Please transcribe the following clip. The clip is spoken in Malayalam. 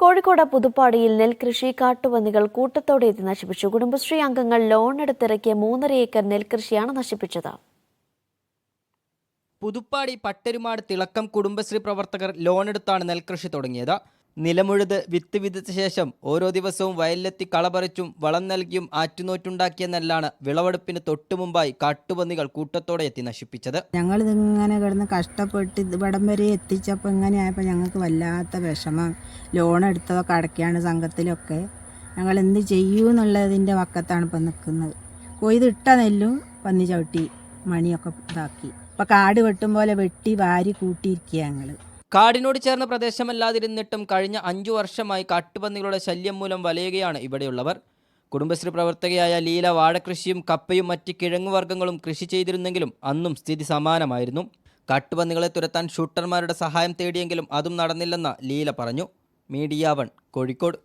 കോഴിക്കോട് പുതുപ്പാടിയിൽ നെൽകൃഷി കാട്ടുപന്നികൾ കൂട്ടത്തോടെ എത്തി നശിപ്പിച്ചു. കുടുംബശ്രീ അംഗങ്ങൾ ലോൺ എടുത്തിറക്കിയ 3.5 ഏക്കർ നെൽകൃഷിയാണ് നശിപ്പിച്ചത്. പുതുപ്പാടി പട്ടരുമാട് തിളക്കം കുടുംബശ്രീ പ്രവർത്തകർ ലോണെടുത്താണ് നെൽകൃഷി തുടങ്ങിയത്. നിലമുഴുത് വിത്ത് വിതച്ച ശേഷം ഓരോ ദിവസവും വയലിലെത്തി കളപറിച്ചും വളം നൽകിയും ആറ്റുനോറ്റുണ്ടാക്കിയ നെല്ലാണ് വിളവെടുപ്പിന് തൊട്ടു മുമ്പായി കാട്ടുപന്നികൾ കൂട്ടത്തോടെ എത്തി നശിപ്പിച്ചത്. ഞങ്ങളിതിങ്ങനെ കിടന്ന് കഷ്ടപ്പെട്ട് ഇവിടം വരെ എത്തിച്ചപ്പോൾ ഇങ്ങനെയായപ്പോൾ ഞങ്ങൾക്ക് വല്ലാത്ത വിഷമം. ലോൺ എടുത്തതൊക്കെ അടയ്ക്കാണ് സംഘത്തിലൊക്കെ. ഞങ്ങൾ എന്ത് ചെയ്യൂ എന്നുള്ളതിൻ്റെ വക്കത്താണ് ഇപ്പം നിൽക്കുന്നത്. കൊയ്തിട്ട നെല്ലും പന്നി ചവിട്ടി മണിയൊക്കെ ഇതാക്കി. ഇപ്പം കാട് വെട്ടും പോലെ വെട്ടി വാരി കൂട്ടിയിരിക്കുക ഞങ്ങൾ. കാടിനോട് ചേർന്ന പ്രദേശമല്ലാതിരുന്നിട്ടും കഴിഞ്ഞ 5 വർഷമായി കാട്ടുപന്നികളുടെ ശല്യം മൂലം വലയുകയാണ് ഇവിടെയുള്ളവർ. കുടുംബശ്രീ പ്രവർത്തകയായ ലീല വാഴകൃഷിയും കപ്പയും മറ്റ് കിഴങ്ങുവർഗ്ഗങ്ങളും കൃഷി ചെയ്തിരുന്നെങ്കിലും അന്നും സ്ഥിതി സമാനമായിരുന്നു. കാട്ടുപന്നികളെ തുരത്താൻ ഷൂട്ടർമാരുടെ സഹായം തേടിയെങ്കിലും അതും നടന്നില്ലെന്ന് ലീല പറഞ്ഞു. മീഡിയ 1 കോഴിക്കോട്.